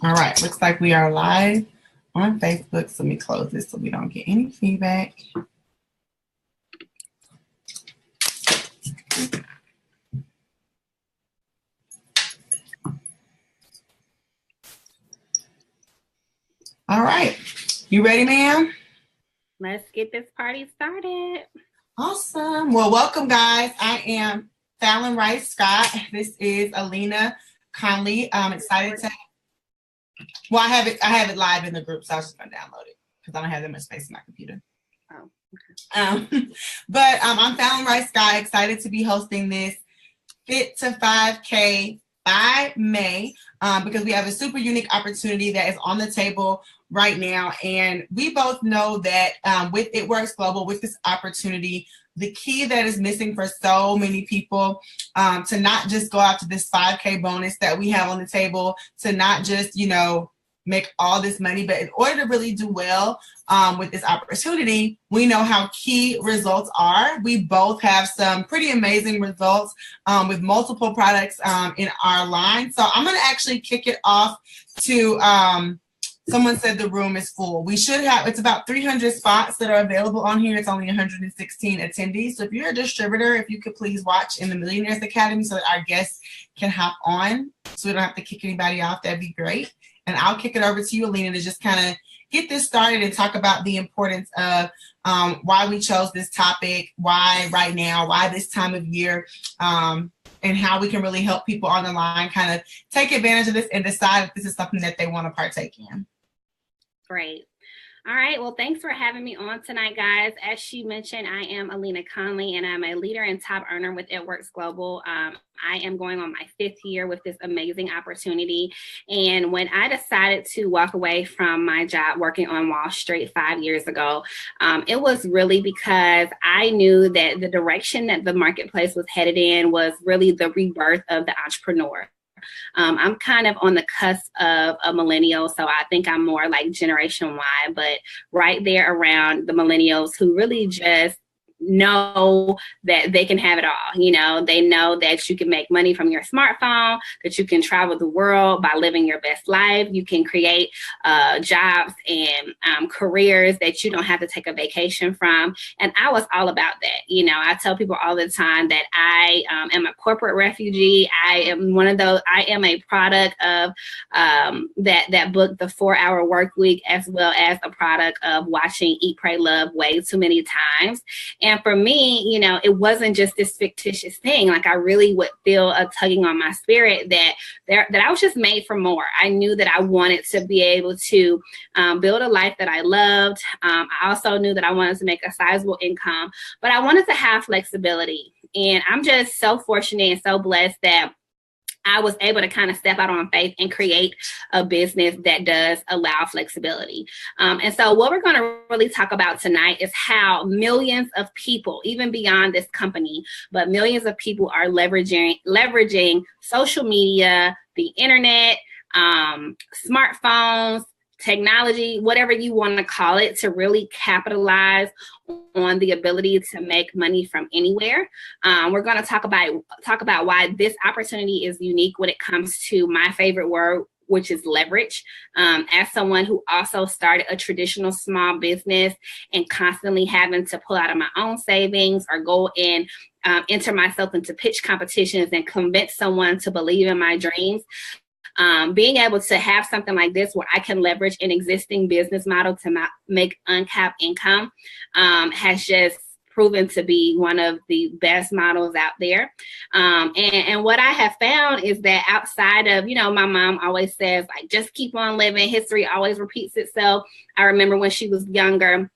All right, looks like we are live on Facebook. So let me close this so we don't get any feedback. All right, you ready, ma'am? Let's get this party started. Awesome. Well, welcome, guys. I am Fallon Rice Scott. This is Alina Conley. I'm excited to. Well, I have it live in the group, so I was just gonna download it because I don't have that much space in my computer. Oh, okay. But I'm Fallon Rice Scott. Excited to be hosting this Fit to 5K by May because we have a super unique opportunity that is on the table right now. And we both know that with It Works Global, with this opportunity, the key that is missing for so many people to not just go out to this 5K bonus that we have on the table, to not just, make all this money, but in order to really do well with this opportunity, we know how key results are. We both have some pretty amazing results with multiple products in our line. So I'm going to actually kick it off to someone said the room is full. We should have, it's about 300 spots that are available on here. It's only 116 attendees. So if you're a distributor, if you could please watch in the Millionaires Academy so that our guests can hop on so we don't have to kick anybody off, that'd be great. And I'll kick it over to you, Alina, to just kind of get this started and talk about the importance of why we chose this topic, why right now, why this time of year, and how we can really help people on the line kind of take advantage of this and decide if this is something that they want to partake in. Great. All right. Well, thanks for having me on tonight, guys. As she mentioned, I am Alina Conley, and I'm a leader and top earner with It Works Global. I am going on my 5th year with this amazing opportunity. And when I decided to walk away from my job working on Wall Street 5 years ago, it was really because I knew that the direction that the marketplace was headed in was really the rebirth of the entrepreneur. I'm kind of on the cusp of a millennial, so I think I'm more like Generation Y, but right there around the millennials who really just know that they can have it all. They know that you can make money from your smartphone, that you can travel the world by living your best life. You can create jobs and careers that you don't have to take a vacation from. And I was all about that. I tell people all the time that I am a corporate refugee. I am one of those. I am a product of that book, The 4-Hour Workweek, as well as a product of watching Eat, Pray, Love way too many times. And for me, it wasn't just this fictitious thing. Like I really would feel a tugging on my spirit that I was just made for more. I knew that I wanted to be able to build a life that I loved. I also knew that I wanted to make a sizable income, but I wanted to have flexibility. And I'm just so fortunate and so blessed that I was able to kind of step out on faith and create a business that does allow flexibility. And so what we're going to really talk about tonight is how millions of people, even beyond this company, but millions of people are leveraging social media, the internet, smartphones, technology, whatever you want to call it, to really capitalize on the ability to make money from anywhere. We're going to talk about why this opportunity is unique when it comes to my favorite word, which is leverage. As someone who also started a traditional small business and constantly having to pull out of my own savings or go and enter myself into pitch competitions and convince someone to believe in my dreams. Being able to have something like this where I can leverage an existing business model to make uncapped income has just proven to be one of the best models out there. And what I have found is that outside of, my mom always says, like, just keep on living. History always repeats itself. I remember when she was younger,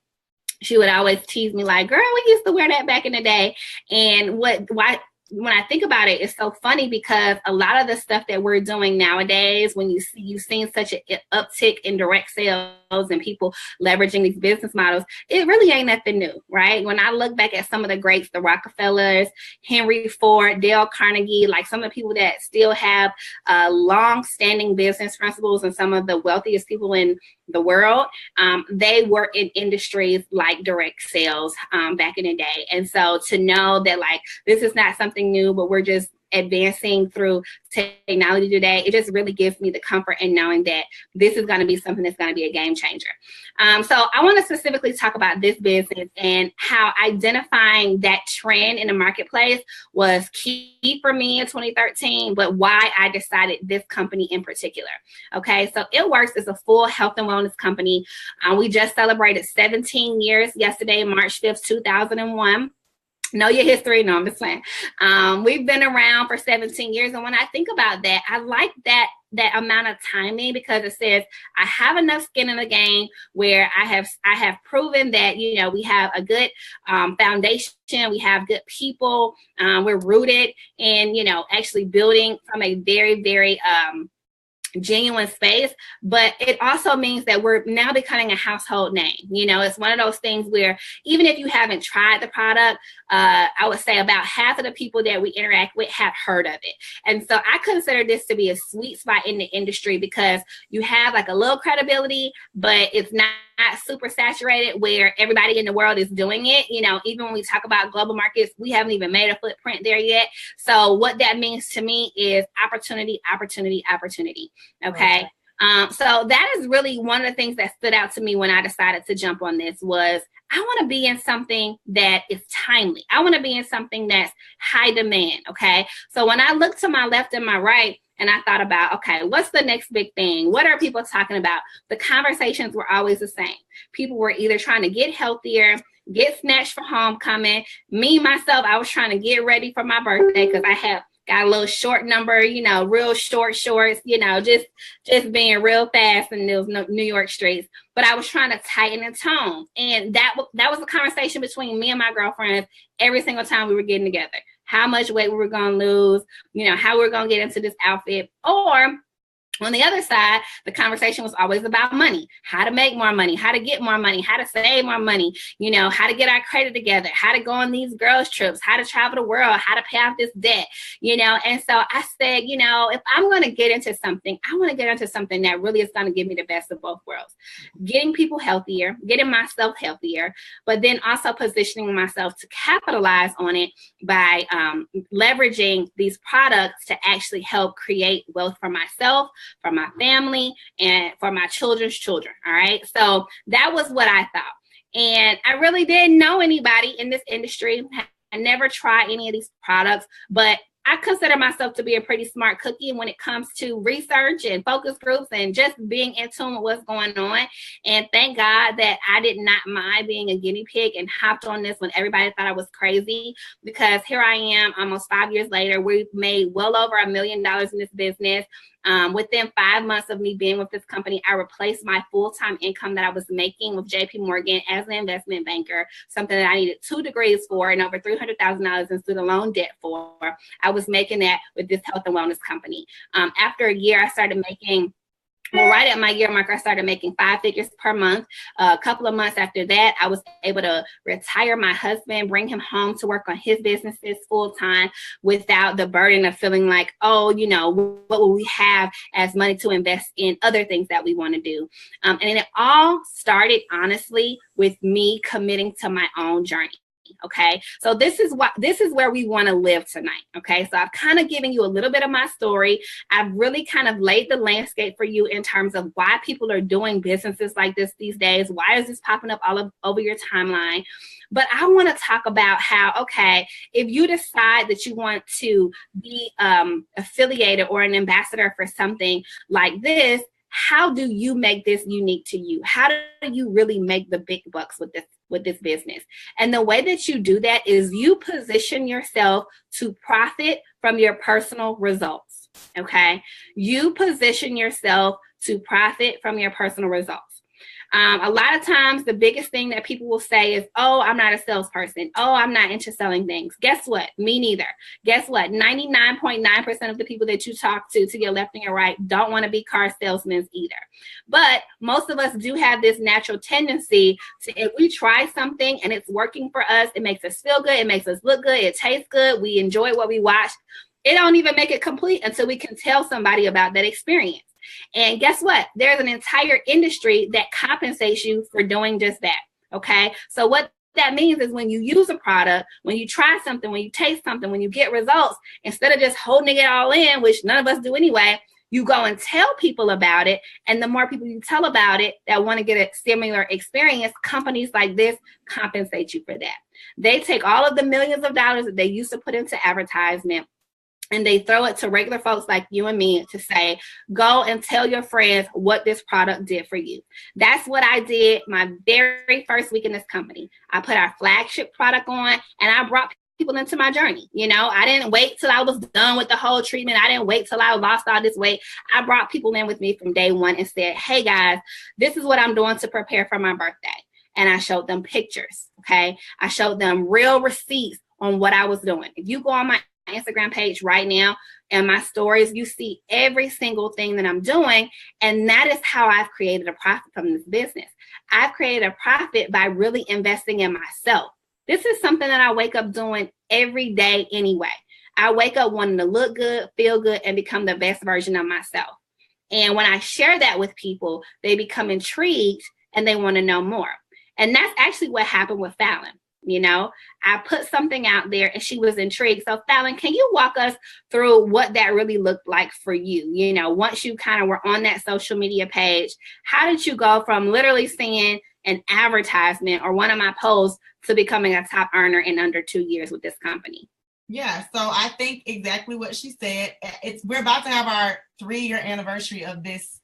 she would always tease me like, girl, we used to wear that back in the day. And when I think about it, it's so funny because a lot of the stuff that we're doing nowadays, when you've seen such an uptick in direct sales and people leveraging these business models, it really ain't nothing new, right? When I look back at some of the greats, the Rockefellers, Henry Ford, Dale Carnegie, like some of the people that still have long-standing business principles and some of the wealthiest people in the world, they were in industries like direct sales back in the day. And so to know that like this is not something new, but we're just advancing through technology today, it just really gives me the comfort in knowing that this is going to be something that's going to be a game changer. So I want to specifically talk about this business and how identifying that trend in the marketplace was key for me in 2013, but why I decided this company in particular. Okay, so It Works is a full health and wellness company. We just celebrated 17 years yesterday, March 5th, 2001. Know your history. No, I'm just saying. We've been around for 17 years. And when I think about that, I like that amount of timing, because it says I have enough skin in the game where I have proven that, you know, we have a good foundation. We have good people. We're rooted in, you know, actually building from a very, very genuine space, but it also means that we're now becoming a household name. You know, it's one of those things where even if you haven't tried the product, I would say about half of the people that we interact with have heard of it. And so I consider this to be a sweet spot in the industry, because you have like a little credibility, but it's not super saturated where everybody in the world is doing it. You know, even when we talk about global markets, we haven't even made a footprint there yet. So what that means to me is opportunity, opportunity, opportunity. Okay. So that is really one of the things that stood out to me when I decided to jump on this was I want to be in something that is timely. I want to be in something that's high demand. Okay. So when I look to my left and my right, and I thought about, okay, what's the next big thing? What are people talking about? The conversations were always the same. People were either trying to get healthier, get snatched for homecoming. Me, myself, I was trying to get ready for my birthday because I have got a little short number, you know, real short shorts, you know, just being real fast in those New York streets. But I was trying to tighten the tone. And that was a conversation between me and my girlfriends every single time we were getting together. How much weight we were going to lose, you know, how we were going to get into this outfit. Or on the other side, the conversation was always about money, how to make more money, how to get more money, how to save more money, you know, how to get our credit together, how to go on these girls' trips, how to travel the world, how to pay off this debt, you know. And so I said, you know, if I'm going to get into something, I want to get into something that really is going to give me the best of both worlds. Getting people healthier, getting myself healthier, but then also positioning myself to capitalize on it by leveraging these products to actually help create wealth for myself, for my family, and for my children's children. All right. So that was what I thought. And I really didn't know anybody in this industry. I never tried any of these products, but I consider myself to be a pretty smart cookie when it comes to research and focus groups and just being in tune with what's going on. And thank God that I did not mind being a guinea pig and hopped on this when everybody thought I was crazy, because here I am almost 5 years later. We've made well over $1 million in this business. Within 5 months of me being with this company, I replaced my full-time income that I was making with JP Morgan as an investment banker, something that I needed 2 degrees for and over $300,000 in student loan debt for. I was making that with this health and wellness company. After a year, I started making, well, right at my year mark, I started making 5 figures per month. A couple of months after that, I was able to retire my husband, bring him home to work on his businesses full time without the burden of feeling like, oh, you know, what will we have as money to invest in other things that we want to do? And it all started, honestly, with me committing to my own journey. Okay, so this is where we want to live tonight. Okay, so I've kind of given you a little bit of my story. I've really kind of laid the landscape for you in terms of why people are doing businesses like this these days. Why is this popping up all over your timeline? But I want to talk about how, okay, if you decide that you want to be affiliated or an ambassador for something like this, how do you make this unique to you? How do you really make the big bucks with this business? And the way that you do that is you position yourself to profit from your personal results. Okay. You position yourself to profit from your personal results. A lot of times the biggest thing that people will say is, oh, I'm not a salesperson. Oh, I'm not into selling things. Guess what? Me neither. Guess what? 99.9% of the people that you talk to your left and your right don't want to be car salesmen either. But most of us do have this natural tendency to, if we try something and it's working for us, it makes us feel good. It makes us look good. It tastes good. We enjoy what we watch. It don't even make it complete until we can tell somebody about that experience. And guess what? There's an entire industry that compensates you for doing just that. Okay. So what that means is when you use a product, when you try something, when you taste something, when you get results, instead of just holding it all in, which none of us do anyway, you go and tell people about it. And the more people you tell about it that want to get a similar experience, companies like this compensate you for that. They take all of the millions of dollars that they used to put into advertisement, and they throw it to regular folks like you and me to say, go and tell your friends what this product did for you. That's what I did my very first week in this company. I put our flagship product on, and I brought people into my journey. You know, I didn't wait till I was done with the whole treatment. I didn't wait till I lost all this weight. I brought people in with me from day one and said, hey guys, this is what I'm doing to prepare for my birthday. And I showed them pictures. Okay. I showed them real receipts on what I was doing. If you go on my Instagram page right now and my stories, you see every single thing that I'm doing. And that is how I've created a profit from this business. I've created a profit by really investing in myself. This is something that I wake up doing every day anyway. I wake up wanting to look good, feel good, and become the best version of myself. And when I share that with people, they become intrigued and they want to know more. And that's actually what happened with Fallon. You know, I put something out there and she was intrigued. So Fallon, can you walk us through what that really looked like for you? You know, once you kind of were on that social media page, how did you go from literally seeing an advertisement or one of my posts to becoming a top earner in under 2 years with this company? Yeah, so I think exactly what she said. We're about to have our 3-year anniversary of this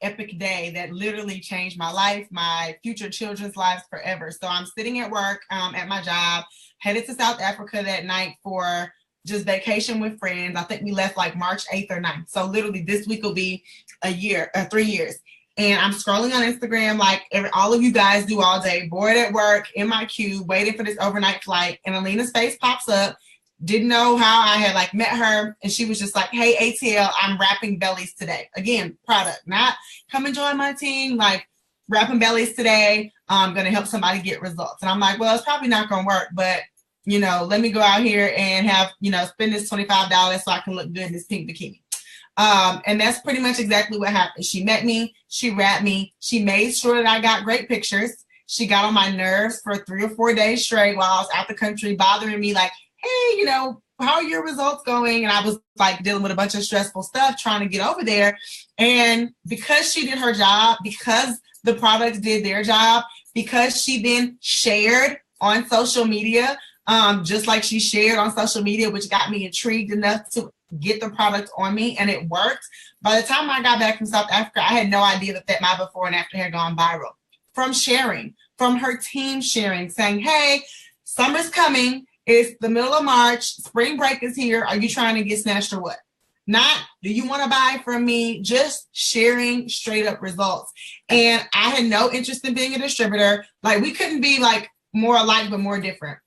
epic day that literally changed my life, my future children's lives forever. So I'm sitting at work at my job, headed to South Africa that night for just vacation with friends. I think we left like March 8th or 9th. So literally this week will be 3 years. And I'm scrolling on Instagram like all of you guys do all day, bored at work, in my queue, waiting for this overnight flight. And Alina's face pops up. Didn't know how I had like met her. And she was just like, hey, ATL, I'm wrapping bellies today. Again, product, not come and join my team, like wrapping bellies today. I'm going to help somebody get results. And I'm like, well, it's probably not going to work, but you know, let me go out here and have, you know, spend this $25 so I can look good in this pink bikini. And that's pretty much exactly what happened. She met me, she wrapped me, she made sure that I got great pictures. She got on my nerves for 3 or 4 days straight while I was out the country bothering me like, hey, you know, how are your results going? And I was like dealing with a bunch of stressful stuff trying to get over there. And because she did her job, because the products did their job, because she then shared on social media, just like she shared on social media, which got me intrigued enough to get the product on me, and it worked. By the time I got back from South Africa, I had no idea that my before and after had gone viral. From sharing, from her team sharing, saying, hey, summer's coming. It's the middle of March. Spring break is here. Are you trying to get snatched or what? Not, do you want to buy from me? Just sharing straight up results. And I had no interest in being a distributor. Like we couldn't be like more alike, but more different.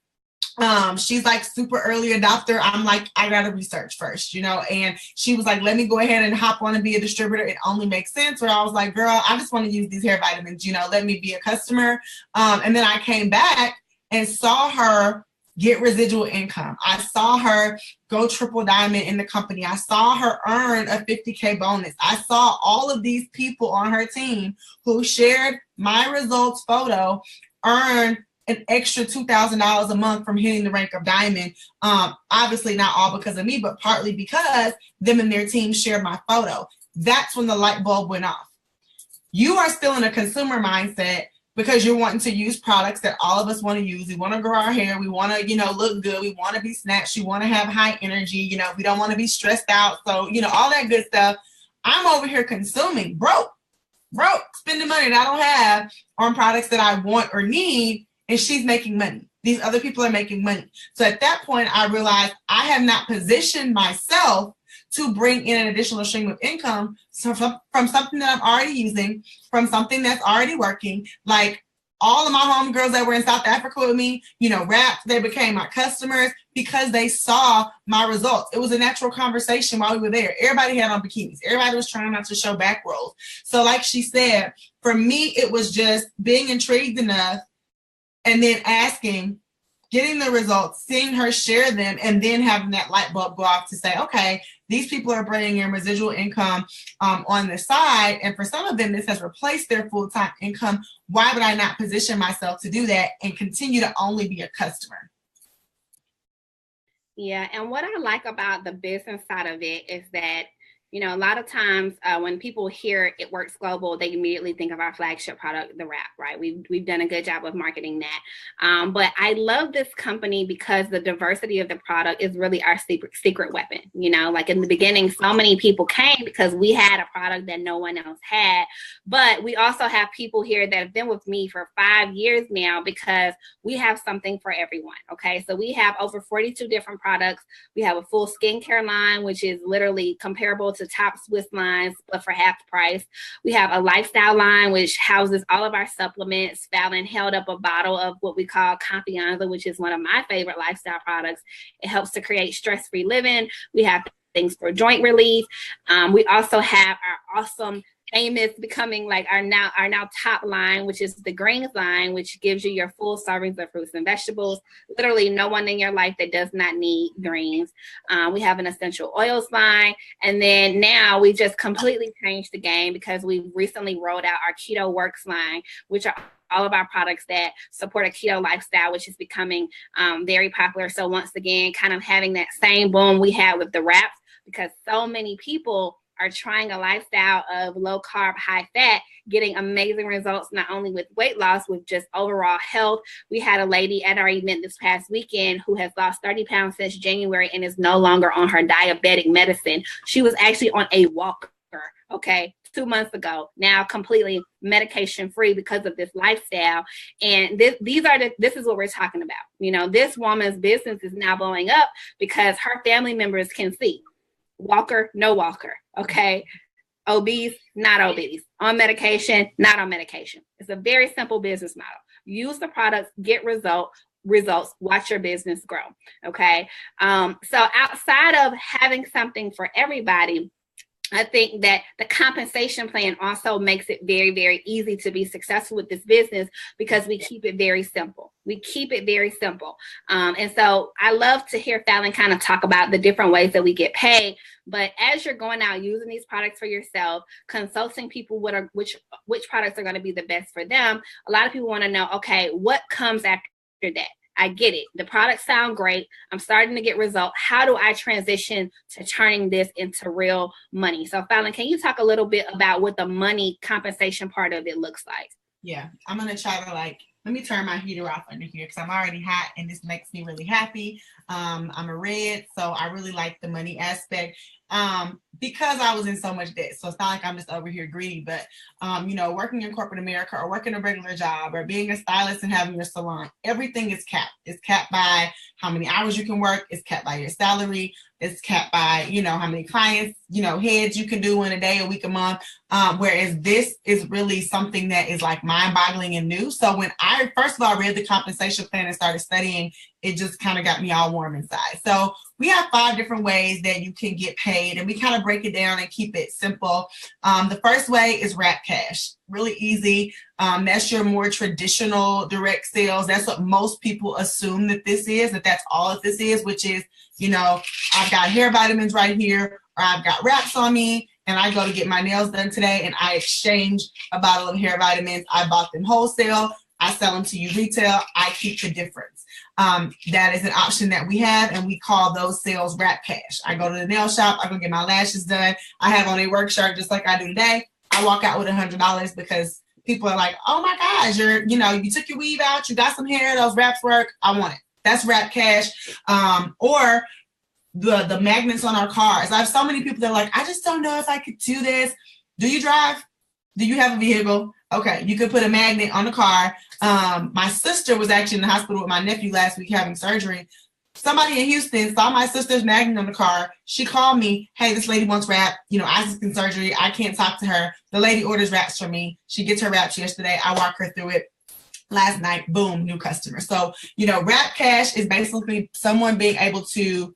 She's like super early adopter. I'm like, I gotta research first, you know, and she was like, let me go ahead and hop on and be a distributor. It only makes sense. Where I was like, girl, I just want to use these hair vitamins, you know, let me be a customer. And then I came back and saw her get residual income. I saw her go triple diamond in the company. I saw her earn a 50K bonus. I saw all of these people on her team who shared my results photo earn an extra $2,000 a month from hitting the rank of diamond. Obviously not all because of me, but partly because them and their team shared my photo. That's when the light bulb went off. You are still in a consumer mindset because you're wanting to use products that all of us want to use. We want to grow our hair. We want to, you know, look good. We want to be snatched. We want to have high energy. You know, we don't want to be stressed out. So, you know, all that good stuff. I'm over here consuming, broke, spending money that I don't have on products that I want or need. And she's making money. These other people are making money. So at that point, I realized I have not positioned myself to bring in an additional stream of income from something that I'm already using, from something that's already working. Like all of my homegirls that were in South Africa with me, you know, wrapped, they became my customers because they saw my results. It was a natural conversation while we were there. Everybody had on bikinis. Everybody was trying not to show back rolls. So like she said, for me, it was just being intrigued enough and then asking, getting the results, seeing her share them, and then having that light bulb go off to say, okay, these people are bringing in residual income on the side. And for some of them, this has replaced their full-time income. Why would I not position myself to do that and continue to only be a customer? Yeah. And what I like about the business side of it is that, you know, a lot of times when people hear It Works Global, they immediately think of our flagship product, the wrap, right? We've done a good job of marketing that. But I love this company because the diversity of the product is really our secret weapon. You know, like in the beginning, so many people came because we had a product that no one else had. But we also have people here that have been with me for 5 years now because we have something for everyone. Okay, so we have over 42 different products. We have a full skincare line, which is literally comparable to top Swiss lines, but for half the price. We have a lifestyle line, which houses all of our supplements. Fallon held up a bottle of what we call Confianza, which is one of my favorite lifestyle products. It helps to create stress-free living. We have things for joint relief. We also have our awesome, famous, becoming like our now top line, which is the greens line, which gives you your full servings of fruits and vegetables. Literally no one in your life that does not need greens. We have an essential oils line. And then now we just completely changed the game because we recently rolled out our Keto Works line, which are all of our products that support a keto lifestyle, which is becoming very popular. So once again, kind of having that same boom we had with the wraps, because so many people are trying a lifestyle of low carb, high fat, getting amazing results, not only with weight loss, with just overall health. We had a lady at our event this past weekend who has lost 30 pounds since January and is no longer on her diabetic medicine. She was actually on a walker, okay, 2 months ago, now completely medication free because of this lifestyle. And this is what we're talking about. You know, this woman's business is now blowing up because her family members can see. Walker, no walker, okay? Obese, not obese. On medication, not on medication. It's a very simple business model. Use the products, get results, watch your business grow, okay? So outside of having something for everybody, I think that the compensation plan also makes it very, very easy to be successful with this business because we keep it very simple. And so I love to hear Fallon kind of talk about the different ways that we get paid. But as you're going out using these products for yourself, consulting people which products are going to be the best for them, a lot of people want to know, okay, what comes after that? I get it. The products sound great. I'm starting to get results. How do I transition to turning this into real money? So Fallon, can you talk a little bit about what the money compensation part of it looks like? Yeah, I'm going to try to let me turn my heater off under here because I'm already hot and this makes me really happy. I'm a red, so I really like the money aspect because I was in so much debt. So it's not like I'm just over here greedy, but you know, working in corporate America or working a regular job or being a stylist and having your salon, everything is capped. It's capped by how many hours you can work. It's capped by your salary. It's capped by, you know, how many clients, you know, heads you can do in a day, a week, a month. Whereas this is really something that is like mind-boggling and new. So when I first of all read the compensation plan and started studying, it just kind of got me all warm inside. So we have 5 different ways that you can get paid, and we kind of break it down and keep it simple. The first way is Wrap Cash. Really easy. That's your more traditional direct sales. That's what most people assume that this is, that that's all that this is, which is, you know, I've got hair vitamins right here, or I've got wraps on me, and I go to get my nails done today, and I exchange a bottle of hair vitamins. I bought them wholesale. I sell them to you retail. I keep the difference. That is an option that we have, and we call those sales Wrap Cash. I go to the nail shop. I go get my lashes done. I have on a work shirt just like I do today. I walk out with $100 because people are like, oh my gosh, you took your weave out. You got some hair. Those wraps work. I want it. That's Wrap Cash. Or the magnets on our cars. I have so many people that are like, I just don't know if I could do this. Do you drive? Do you have a vehicle? Okay, you could put a magnet on the car. My sister was actually in the hospital with my nephew last week having surgery. Somebody in Houston saw my sister's magnet on the car. She called me, hey, this lady wants wrap. Isaac's in surgery. I can't talk to her. The lady orders wraps for me. She gets her wraps yesterday. I walk her through it. Last night, boom, new customer. So, Wrap Cash is basically someone being able to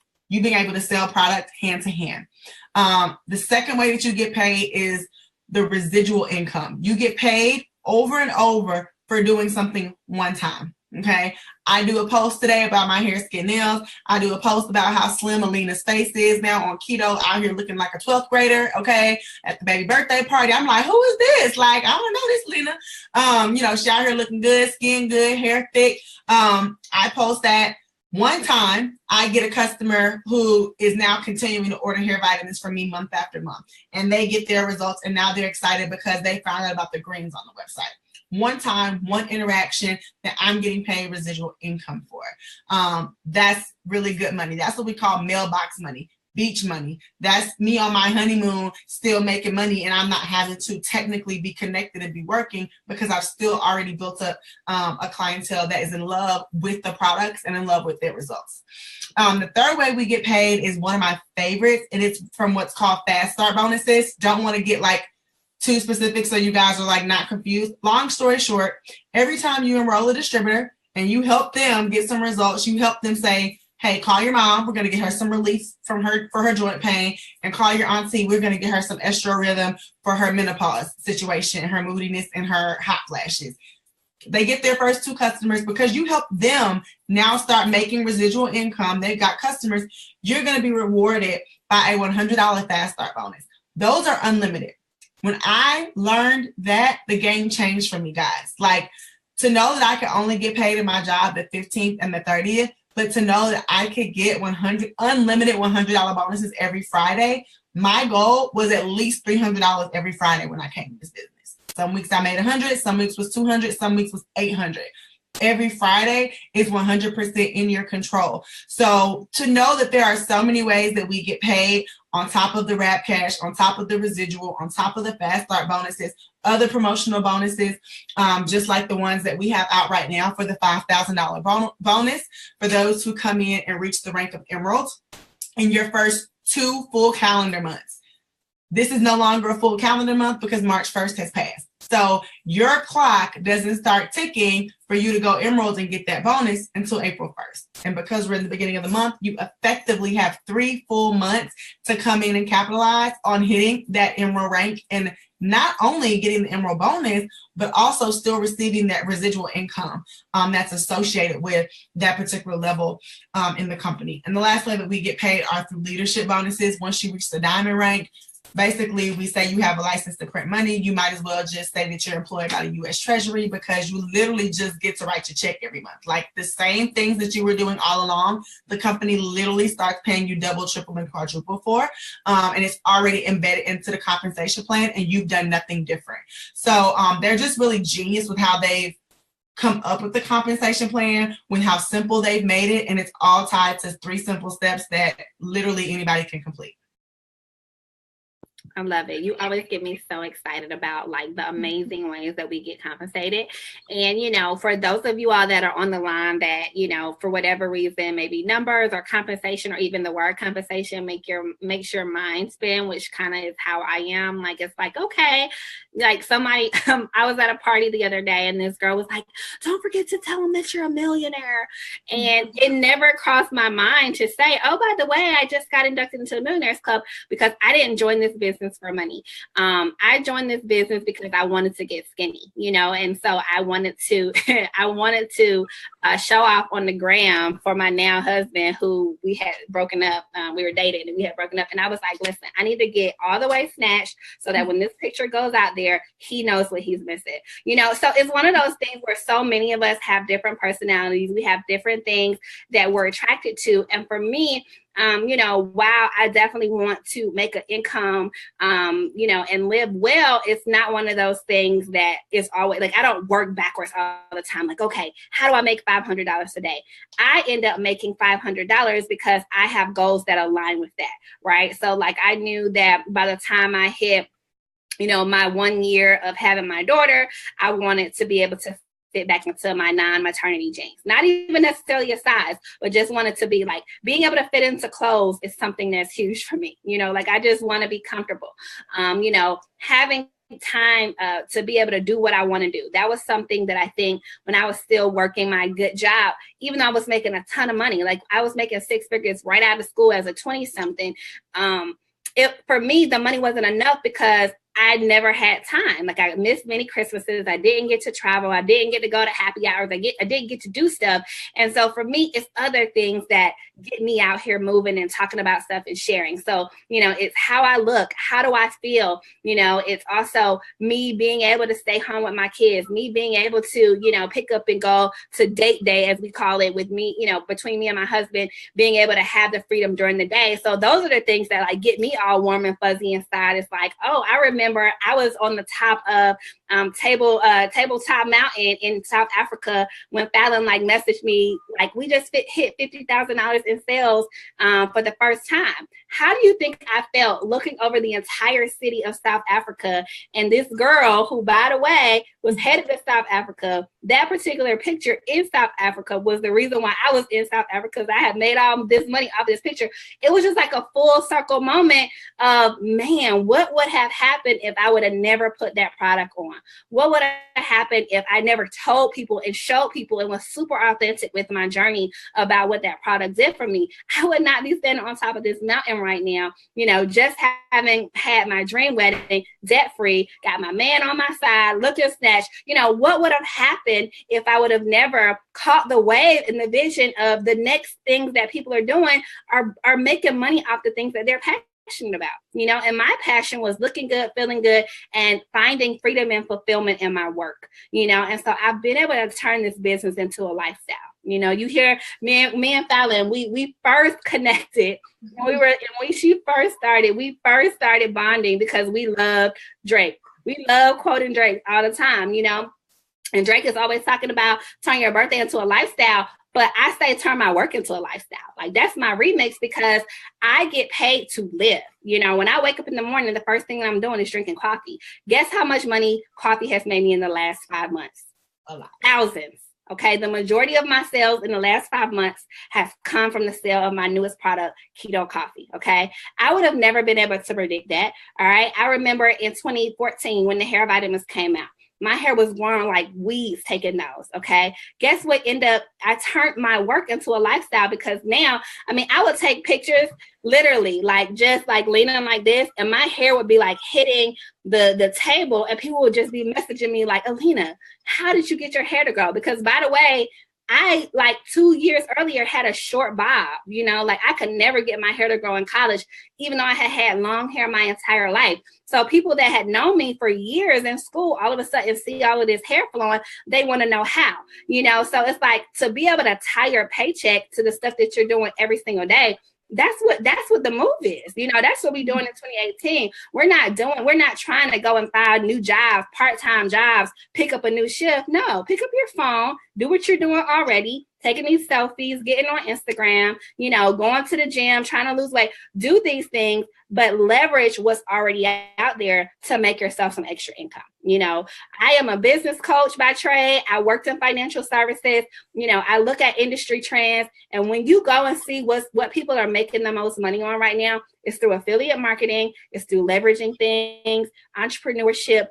sell product hand to hand. The second way that you get paid is the residual income. You get paid over and over for doing something one time. Okay. I do a post today about my hair, skin, nails. I do a post about how slim Alina's face is now on keto, out here looking like a 12th grader. Okay. At the baby birthday party. I'm like, who is this? Like, I don't know this Lena. You know, she out here looking good, skin good, hair thick. I post that. One time I get a customer who is now continuing to order hair vitamins from me month after month, and they get their results, and now they're excited because they found out about the greens on the website. One time, one interaction that I'm getting paid residual income for. That's really good money. That's what we call mailbox money, beach money. That's me on my honeymoon still making money, and I'm not having to technically be connected and be working because I've still already built up a clientele that is in love with the products and in love with their results. The third way we get paid is one of my favorites, and it's from what's called fast start bonuses. Don't want to get like too specific so you guys are like not confused. Long story short, every time you enroll a distributor and you help them get some results, you help them say, hey, call your mom, we're going to get her some relief from her for her joint pain, and call your auntie, we're going to get her some Estro Rhythm for her menopause situation, her moodiness, and her hot flashes. They get their first 2 customers because you help them now start making residual income. They've got customers. You're going to be rewarded by a $100 fast start bonus. Those are unlimited. When I learned that, the game changed for me, guys. Like, to know that I could only get paid in my job the 15th and the 30th, but to know that I could get unlimited $100 bonuses every Friday, my goal was at least $300 every Friday when I came to this business. Some weeks I made 100, some weeks was 200, some weeks was 800. Every Friday is 100% in your control. So to know that there are so many ways that we get paid on top of the wrap cash, on top of the residual, on top of the fast start bonuses, other promotional bonuses, just like the ones that we have out right now for the $5,000 bonus for those who come in and reach the rank of Emerald in your first 2 full calendar months. This is no longer a full calendar month because March 1st has passed. So your clock doesn't start ticking for you to go Emerald and get that bonus until April 1st. And because we're in the beginning of the month, you effectively have 3 full months to come in and capitalize on hitting that Emerald rank, and not only getting the Emerald bonus, but also still receiving that residual income that's associated with that particular level in the company. And the last way that we get paid are through leadership bonuses. Once you reach the diamond rank, basically, we say you have a license to print money. You might as well just say that you're employed by the U.S. Treasury, because you literally just get to write your check every month. Like the same things that you were doing all along, the company literally starts paying you double, triple, and quadruple for. And it's already embedded into the compensation plan, and you've done nothing different. So they're just really genius with how they've come up with the compensation plan, with how simple they've made it. And it's all tied to 3 simple steps that literally anybody can complete. I love it. You always get me so excited about like the amazing ways that we get compensated. And, you know, for those of you all that are on the line that, you know, for whatever reason, maybe numbers or compensation or even the word compensation makes your mind spin, which kind of is how I am. Like, it's like, okay, like somebody, I was at a party the other day and this girl was like, don't forget to tell them that you're a millionaire. And it never crossed my mind to say, oh, by the way, I just got inducted into the Millionaires Club, because I didn't join this business for money. I joined this business because I wanted to get skinny, you know, and so I wanted to show off on the gram for my now husband, who we had broken up. We were dating and we had broken up, and I was like, listen, I need to get all the way snatched so that when this picture goes out there, he knows what he's missing, you know. So it's one of those things where so many of us have different personalities. We have different things that we're attracted to, and for me, you know, while I definitely want to make an income, you know, and live well, it's not one of those things that is always like, I don't work backwards all the time. Like, okay, how do I make $500 a day? I end up making $500 because I have goals that align with that, right? So like, I knew that by the time I hit, you know, my 1 year of having my daughter, I wanted to be able to fit back into my non-maternity jeans. Not even necessarily a size, but just wanted to be like, being able to fit into clothes is something that's huge for me. You know, like I just want to be comfortable. You know, having time to be able to do what I want to do. That was something that I think when I was still working my good job, even though I was making a ton of money, like I was making 6 figures right out of school as a 20-something. For me, the money wasn't enough because I never had time. Like I missed many Christmases. I didn't get to travel. I didn't get to go to happy hours. I didn't get to do stuff. And so for me, it's other things that get me out here moving and talking about stuff and sharing. So, you know, it's how I look. How do I feel? You know, it's also me being able to stay home with my kids, me being able to, you know, pick up and go to date day, as we call it, with me, you know, between me and my husband, being able to have the freedom during the day. So those are the things that like get me all warm and fuzzy inside. It's like, oh, I remember I was on the top of Tabletop Mountain in South Africa when Fallon like messaged me, like, we just hit $50,000 in sales for the first time. How do you think I felt looking over the entire city of South Africa? And this girl who, by the way, was headed to South Africa, that particular picture in South Africa was the reason why I was in South Africa, because I had made all this money off this picture. It was just like a full circle moment of, man, what would have happened if I would have never put that product on? What would have happened if I never told people and showed people and was super authentic with my journey about what that product did for me? I would not be standing on top of this mountain right now, you know, just having had my dream wedding debt free, got my man on my side, looking snatched. You know, what would have happened if I would have never caught the wave and the vision of the next things that people are doing are making money off the things that they're passionate about, you know? And my passion was looking good, feeling good, and finding freedom and fulfillment in my work, you know? And so I've been able to turn this business into a lifestyle. You know, you hear me and Fallon, we first connected. When she first started, we first started bonding because we love Drake. We love quoting Drake all the time, you know? And Drake is always talking about turn your birthday into a lifestyle. But I say turn my work into a lifestyle. Like, that's my remix, because I get paid to live. You know, when I wake up in the morning, the first thing I'm doing is drinking coffee. Guess how much money coffee has made me in the last 5 months? A lot. Thousands. Okay, the majority of my sales in the last 5 months has come from the sale of my newest product, Keto Coffee. Okay, I would have never been able to predict that. All right, I remember in 2014 when the hair vitamins came out. My hair was growing like weeds taking those, okay? Guess what ended up, I turned my work into a lifestyle, because now, I mean, I would take pictures literally like just like leaning like this, and my hair would be like hitting the table, and people would just be messaging me like, Alina, how did you get your hair to grow? Because by the way, I like 2 years earlier had a short bob, you know, like I could never get my hair to grow in college, even though I had had long hair my entire life. So people that had known me for years in school, all of a sudden see all of this hair flowing, they want to know how, you know? So it's like, to be able to tie your paycheck to the stuff that you're doing every single day, that's what the move is. You know, that's what we're doing in 2018. We're not trying to go and find new jobs, part-time jobs, pick up a new shift. No, pick up your phone, do what you're doing already, taking these selfies, getting on Instagram, you know, going to the gym, trying to lose weight, do these things, but leverage what's already out there to make yourself some extra income. You know, I am a business coach by trade. I worked in financial services. You know, I look at industry trends, and when you go and see what people are making the most money on right now, it's through affiliate marketing, it's through leveraging things, entrepreneurship,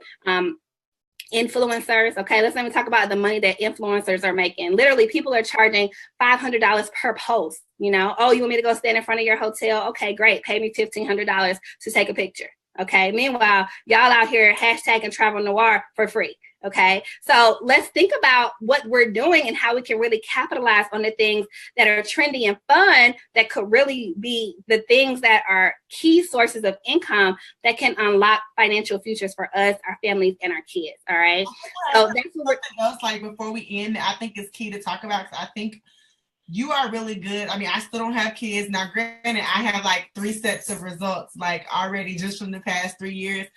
influencers. Okay, let's not even talk about the money that influencers are making. Literally, people are charging $500 per post. You know, oh, you want me to go stand in front of your hotel? Okay, great. Pay me $1,500 to take a picture. Okay. Meanwhile, y'all out here hashtagging Travel Noir for free. Okay. So let's think about what we're doing and how we can really capitalize on the things that are trendy and fun that could really be the things that are key sources of income that can unlock financial futures for us, our families, and our kids. All right. So that's what else, like before we end, I think it's key to talk about, because I think you are really good. I mean, I still don't have kids. Now, granted, I have like 3 sets of results, like already just from the past 3 years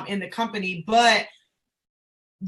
in the company, but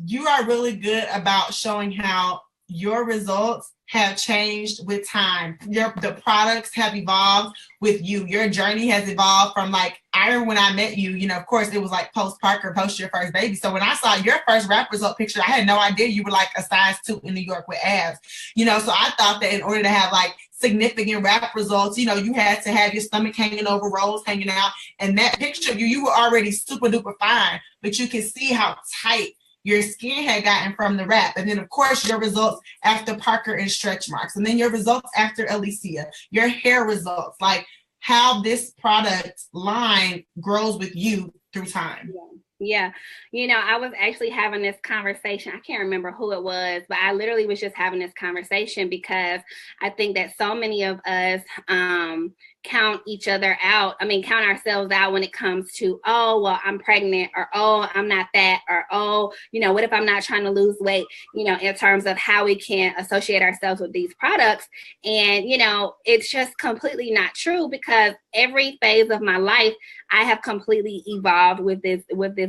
you are really good about showing how your results have changed with time. The products have evolved with you. Your journey has evolved from, like, I remember when I met you, you know, of course it was like post Parker, post your first baby. So when I saw your first rap result picture, I had no idea you were like a size 2 in New York with abs, you know? So I thought that in order to have like significant rap results, you know, you had to have your stomach hanging over, rolls hanging out. And that picture of you were already super duper fine, but you can see how tight your skin had gotten from the rap. And then of course your results after Parker and stretch marks, and then your results after Alicia, your hair results, like how this product line grows with you through time. Yeah. I was actually having this conversation. I can't remember who it was, but I literally was just having this conversation because I think that so many of us count each other out. I mean, count ourselves out when it comes to, oh, well, I'm pregnant, or, oh, I'm not that, or, oh, what if I'm not trying to lose weight, in terms of how we can associate ourselves with these products. And, it's just completely not true, because every phase of my life, I have completely evolved with this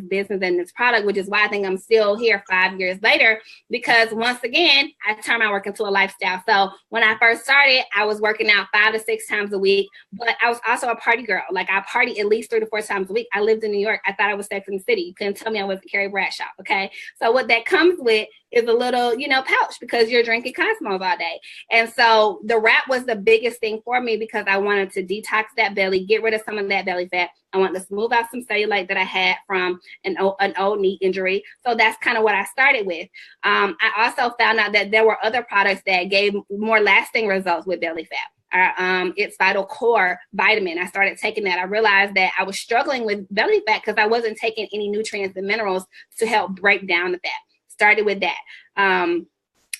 business and this product, which is why I think I'm still here 5 years later, because once again, I turned my work into a lifestyle. So when I first started, I was working out 5 to 6 times a week, but I was also a party girl. Like, I party at least 3 to 4 times a week. I lived in New York. I thought I was Sex and the City. You couldn't tell me I wasn't Carrie Bradshaw. Okay. So what that comes with is a little, pouch, because you're drinking Cosmos all day. And so the wrap was the biggest thing for me, because I wanted to detox that belly, get rid of some of that belly fat. I wanted to smooth out some cellulite that I had from an old knee injury. So that's kind of what I started with. I also found out that there were other products that gave more lasting results with belly fat. It's Vital Core vitamin. I started taking that. I realized that I was struggling with belly fat because I wasn't taking any nutrients and minerals to help break down the fat. Started with that.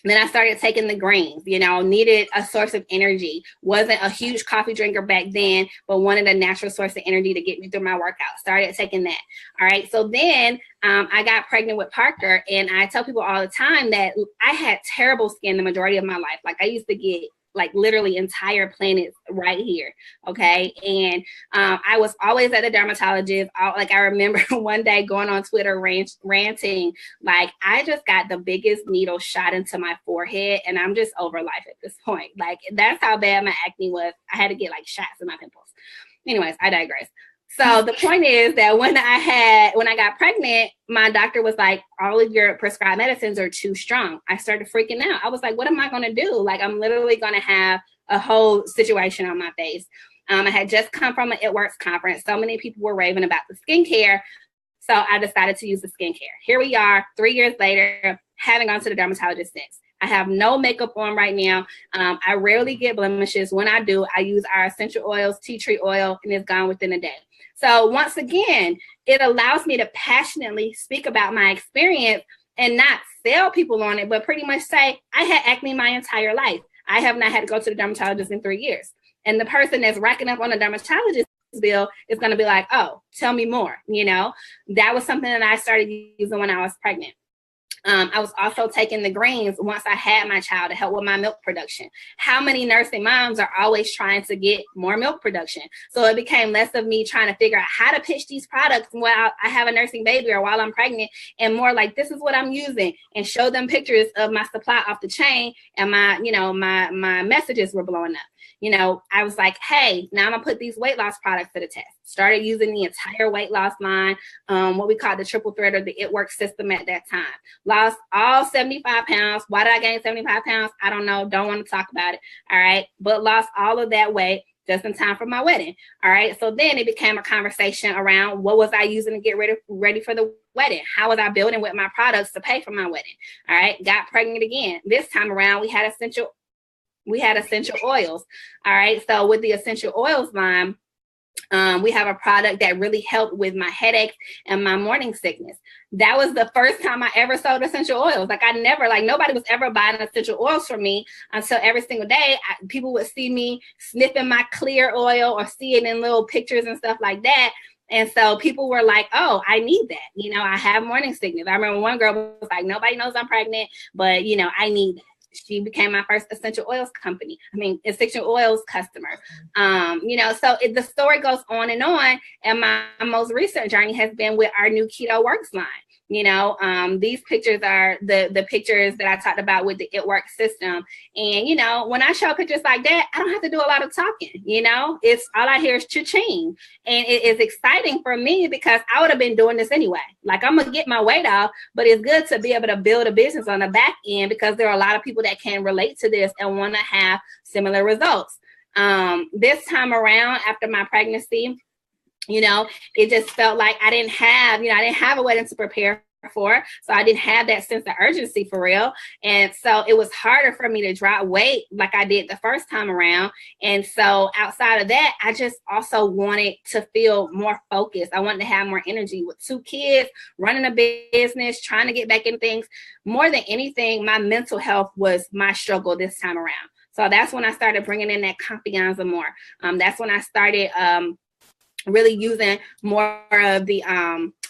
Then I started taking the greens, needed a source of energy. Wasn't a huge coffee drinker back then, but wanted a natural source of energy to get me through my workout. Started taking that. All right. So then I got pregnant with Parker, and I tell people all the time that I had terrible skin the majority of my life. Like, I used to get like literally entire planets right here. Okay. And I was always at the dermatologist. I remember one day going on Twitter ranting, like, I just got the biggest needle shot into my forehead, and I'm just over life at this point. Like, that's how bad my acne was. I had to get like shots in my pimples. Anyways, I digress. So the point is that when I got pregnant, my doctor was like, all of your prescribed medicines are too strong. I started freaking out. I was like, what am I going to do? Like, I'm literally going to have a whole situation on my face. I had just come from an It Works conference. So many people were raving about the skincare. So I decided to use the skincare. Here we are 3 years later, having gone to the dermatologist since. I have no makeup on right now. I rarely get blemishes. When I do, I use our essential oils, tea tree oil, and it's gone within a day. So once again, it allows me to passionately speak about my experience and not sell people on it, but pretty much say, I had acne my entire life. I have not had to go to the dermatologist in 3 years. And the person that's racking up on the dermatologist bill is going to be like, oh, tell me more. That was something that I started using when I was pregnant. I was also taking the greens once I had my child to help with my milk production. How many nursing moms are always trying to get more milk production? So it became less of me trying to figure out how to pitch these products while I have a nursing baby or while I'm pregnant, and more like, this is what I'm using, and show them pictures of my supply off the chain, and my messages were blowing up. I was like, hey, now I'm gonna put these weight loss products to the test. Started using the entire weight loss line, what we call the triple threat or the It Works system at that time. Lost all 75 pounds. Why did I gain 75 pounds? I don't know. Don't want to talk about it. All right. But lost all of that weight just in time for my wedding. All right. So then it became a conversation around, what was I using to get ready for the wedding? How was I building with my products to pay for my wedding? All right. Got pregnant again. This time around, we had essential oils. All right. So with the essential oils line, we have a product that really helped with my headaches and my morning sickness. That was the first time I ever sold essential oils. Nobody was ever buying essential oils from me until every single day people would see me sniffing my clear oil or see it in little pictures and stuff like that. And so people were like, oh, I need that. I have morning sickness. I remember one girl was like, nobody knows I'm pregnant, but I need that. She became my first essential oils customer. So the story goes on. And my most recent journey has been with our new Keto Works line. These pictures are the pictures that I talked about with the It Works system. And, when I show pictures like that, I don't have to do a lot of talking. It's all I hear is cha-ching. And it is exciting for me because I would have been doing this anyway. Like, I'm going to get my weight off, but it's good to be able to build a business on the back end because there are a lot of people that can relate to this and want to have similar results. This time around, after my pregnancy, it just felt like I didn't have a wedding to prepare for. So I didn't have that sense of urgency for real. And so it was harder for me to drop weight like I did the first time around. And so outside of that, I just also wanted to feel more focused. I wanted to have more energy with 2 kids, running a business, trying to get back in things. More than anything, my mental health was my struggle this time around. So that's when I started bringing in that Confianza more. That's when I started really using more of the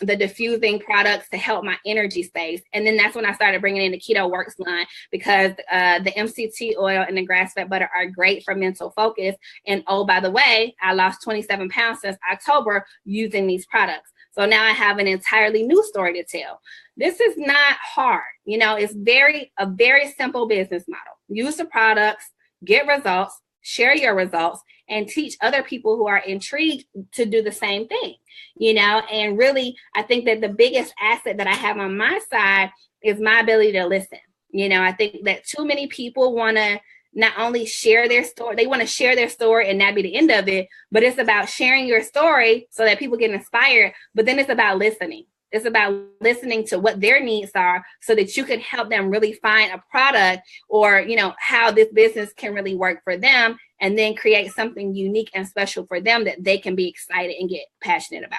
diffusing products to help my energy space. And then that's when I started bringing in the Keto Works line, because the MCT oil and the grass-fed butter are great for mental focus. And oh, by the way, I lost 27 pounds since October using these products. So now I have an entirely new story to tell. This is not hard. You know, it's a very simple business model. Use the products, get results, share your results, and teach other people who are intrigued to do the same thing, you know. And really, I think that the biggest asset that I have on my side is my ability to listen. You know, I think that too many people want to not only share their story, they want to share their story and that be the end of it, but it's about sharing your story so that people get inspired. But then it's about listening. It's about listening to what their needs are so that you can help them really find a product, or, you know, how this business can really work for them, and then create something unique and special for them that they can be excited and get passionate about.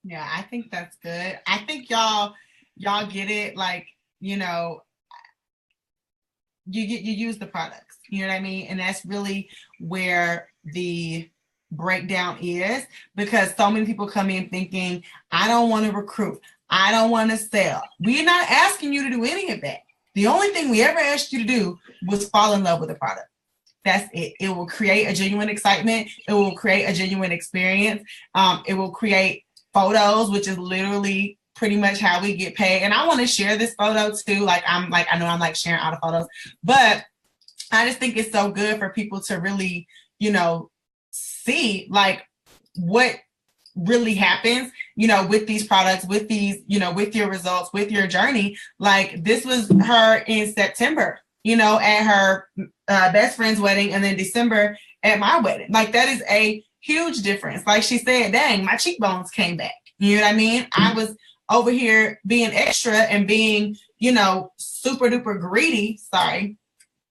Yeah, I think that's good. I think y'all get it. Like, you know, you use the products, you know what I mean? And that's really where the breakdown is, because so many people come in thinking, I don't want to recruit, I don't want to sell. We're not asking you to do any of that. The only thing we ever asked you to do was fall in love with the product. That's it. It will create a genuine excitement. It will create a genuine experience. It will create photos, which is literally pretty much how we get paid. And I want to share this photo too. I know I'm like sharing all the photos, but I just think it's so good for people to really, you know, see like what really happens, you know, with these products, with these, you know, with your results, with your journey. Like, this was her in September, you know, at her best friend's wedding, and then December at my wedding. Like, that is a huge difference. Like she said, dang, my cheekbones came back. You know what I mean? I was over here being extra and being, you know, super duper greedy. Sorry,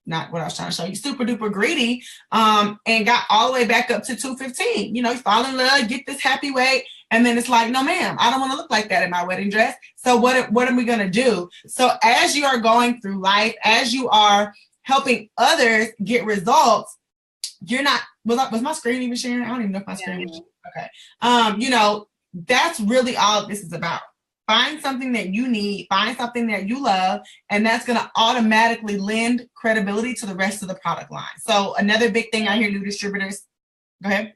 not what I was trying to show you, super duper greedy, and got all the way back up to 215. You know, you fall in love, get this happy weight, and then it's like, no, ma'am, I don't want to look like that in my wedding dress. So what are we going to do? So as you are going through life, as you are helping others get results, you're not, was my screen even sharing? I don't even know if my screen was okay. You know, that's really all this is about. Find something that you need, find something that you love, and that's going to automatically lend credibility to the rest of the product line. So another big thing I hear new distributors, go ahead.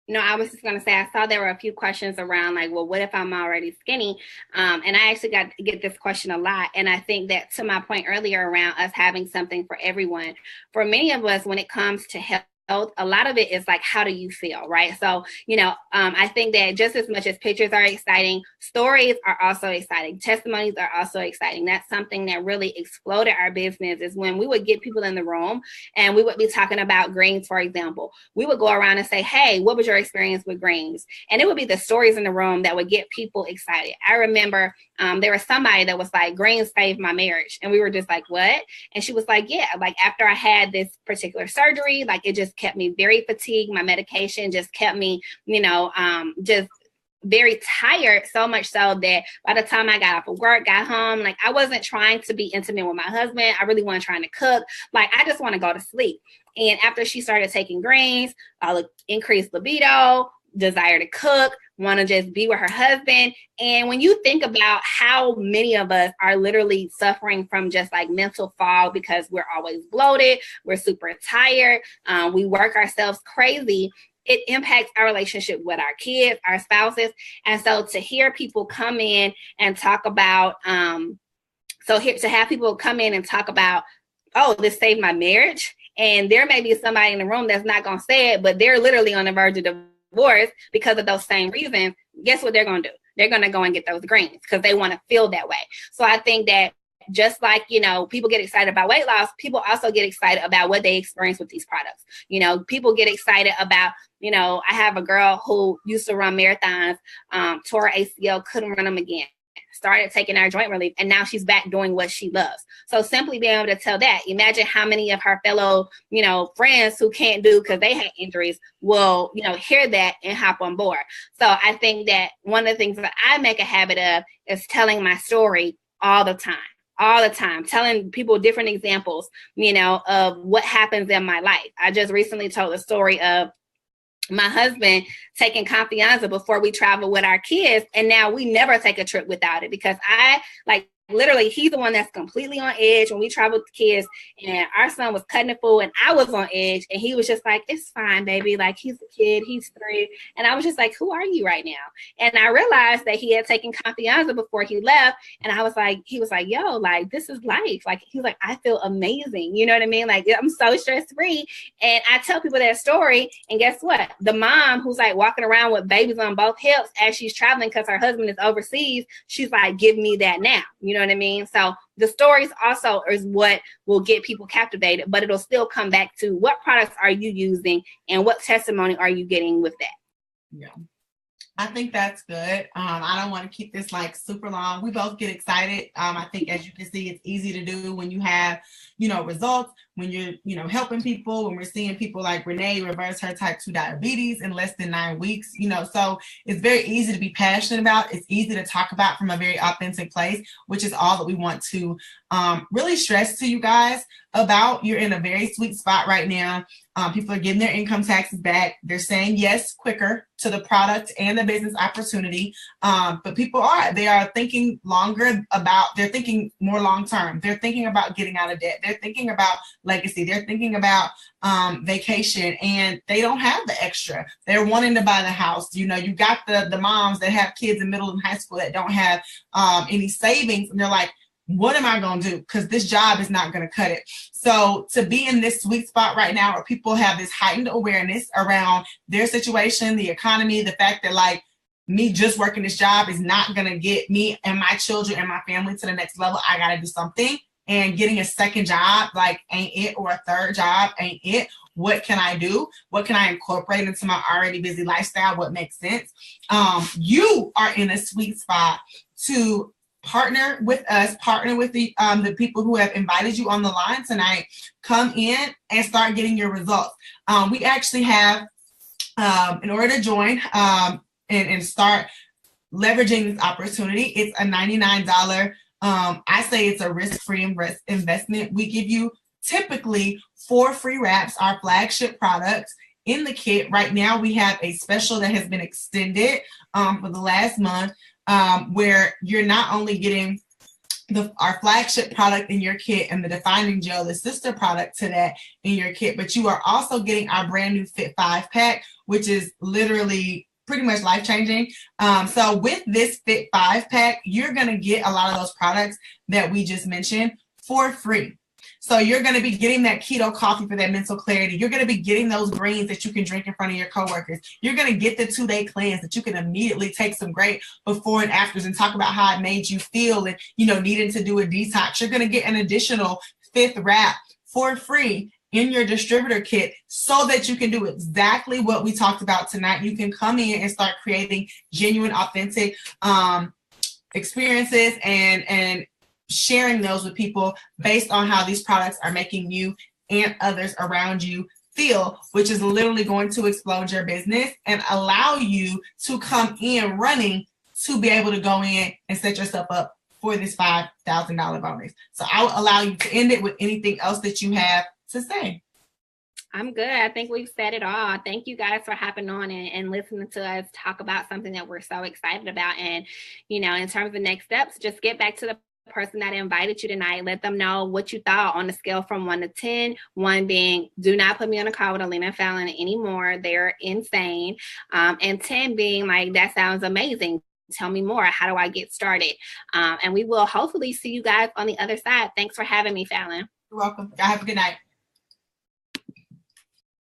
No, I was just going to say, I saw there were a few questions around like, well, what if I'm already skinny? And I actually got to get this question a lot. And I think that, to my point earlier around us having something for everyone, for many of us, when it comes to health, a lot of it is like, how do you feel, right? So, you know, I think that just as much as pictures are exciting, stories are also exciting. Testimonies are also exciting. That's something that really exploded our business, is when we would get people in the room and we would be talking about greens, for example. We would go around and say, hey, what was your experience with greens? And it would be the stories in the room that would get people excited. I remember there was somebody that was like, greens saved my marriage. And we were just like, what? And she was like, yeah, like after I had this particular surgery, like it just kept me very fatigued. My medication just kept me, you know, just very tired, so much so that by the time I got off of work, got home, like I wasn't trying to be intimate with my husband. I really wasn't trying to cook. Like, I just want to go to sleep. And after she started taking greens, increased libido, desire to cook, want to just be with her husband. And when you think about how many of us are literally suffering from just like mental fog because we're always bloated, we're super tired, we work ourselves crazy, it impacts our relationship with our kids, our spouses. And so to hear people come in and talk about, to have people come in and talk about, oh, this saved my marriage. And there may be somebody in the room that's not going to say it, but they're literally on the verge of divorce because of those same reasons. Guess what they're going to do? They're going to go and get those greens because they want to feel that way. So I think that just like, you know, people get excited about weight loss, people also get excited about what they experience with these products. You know, people get excited about, you know, I have a girl who used to run marathons, tore ACL, couldn't run them again. started taking our joint relief, and now she's back doing what she loves. So simply being able to tell that, imagine how many of her fellow, friends who can't do because they had injuries will, hear that and hop on board. So I think that one of the things that I make a habit of is telling my story all the time, telling people different examples, of what happens in my life. I just recently told the story of my husband taking Confianza before we travel with our kids. And now we never take a trip without it, because literally, he's the one that's completely on edge when we travel with the kids, and our son was cutting the food and I was on edge, and he was just like, it's fine, baby. Like, he's a kid, he's 3. And I was just like, who are you right now? And I realized that he had taken Confianza before he left. And he was like, yo, like, this is life. Like, he's like, I feel amazing. You know what I mean? Like, I'm so stress-free. And I tell people that story, and guess what? The mom who's like walking around with babies on both hips as she's traveling because her husband is overseas, she's like, give me that now. You know what I mean? So the stories also is what will get people captivated, but it'll still come back to what products are you using and what testimony are you getting with that? Yeah, I think that's good. I don't want to keep this like super long. We both get excited. I think, as you can see, it's easy to do when you have, results, when you're, helping people, when we're seeing people like Renee reverse her type 2 diabetes in less than 9 weeks, so it's very easy to be passionate about. It's easy to talk about from a very authentic place, which is all that we want to really stress to you guys about. You're in a very sweet spot right now. People are getting their income taxes back. They're saying yes quicker to the product and the business opportunity. But people they are thinking they're thinking more long-term. They're thinking about getting out of debt. They're thinking about legacy. They're thinking about vacation, and they don't have the extra. They're wanting to buy the house. You got the moms that have kids in middle and high school that don't have any savings, and they're like, what am I going to do? Because this job is not going to cut it. So to be in this sweet spot right now where people have this heightened awareness around their situation, the economy, the fact that like me just working this job is not going to get me and my children and my family to the next level. I got to do something. And getting a second job like ain't it, or a third job ain't it. What can I do? What can I incorporate into my already busy lifestyle? What makes sense? You are in a sweet spot to partner with us, partner with the people who have invited you on the line tonight. Come in and start getting your results. We actually have, in order to join and start leveraging this opportunity, it's a $99. I say it's a risk-free investment. We give you typically 4 free wraps, our flagship products in the kit. Right now, we have a special that has been extended for the last month, where you're not only getting our flagship product in your kit and the defining gel, the sister product to that, in your kit, but you are also getting our brand new Fit 5 pack, which is literally pretty much life-changing. So with this Fit 5 pack, you're going to get a lot of those products that we just mentioned for free. So you're going to be getting that keto coffee for that mental clarity. You're going to be getting those greens that you can drink in front of your coworkers. You're going to get the 2-day cleanse that you can immediately take some great before and afters and talk about how it made you feel and, needing to do a detox. You're going to get an additional 5th wrap for free in your distributor kit so that you can do exactly what we talked about tonight. You can come in and start creating genuine, authentic experiences and sharing those with people based on how these products are making you and others around you feel, which is literally going to explode your business and allow you to come in running to be able to go in and set yourself up for this $5,000 bonus. So I will allow you to end it with anything else that you have to say. I'm good. I think we've said it all. Thank you guys for hopping on and listening to us talk about something that we're so excited about. And, in terms of next steps, just get back to the person that invited you tonight. Let them know what you thought on a scale from 1 to 10. 1 being, do not put me on a call with Alina Fallon anymore. They're insane. And 10 being like, that sounds amazing. Tell me more. How do I get started? And we will hopefully see you guys on the other side. Thanks for having me, Fallon. You're welcome. Y'all have a good night.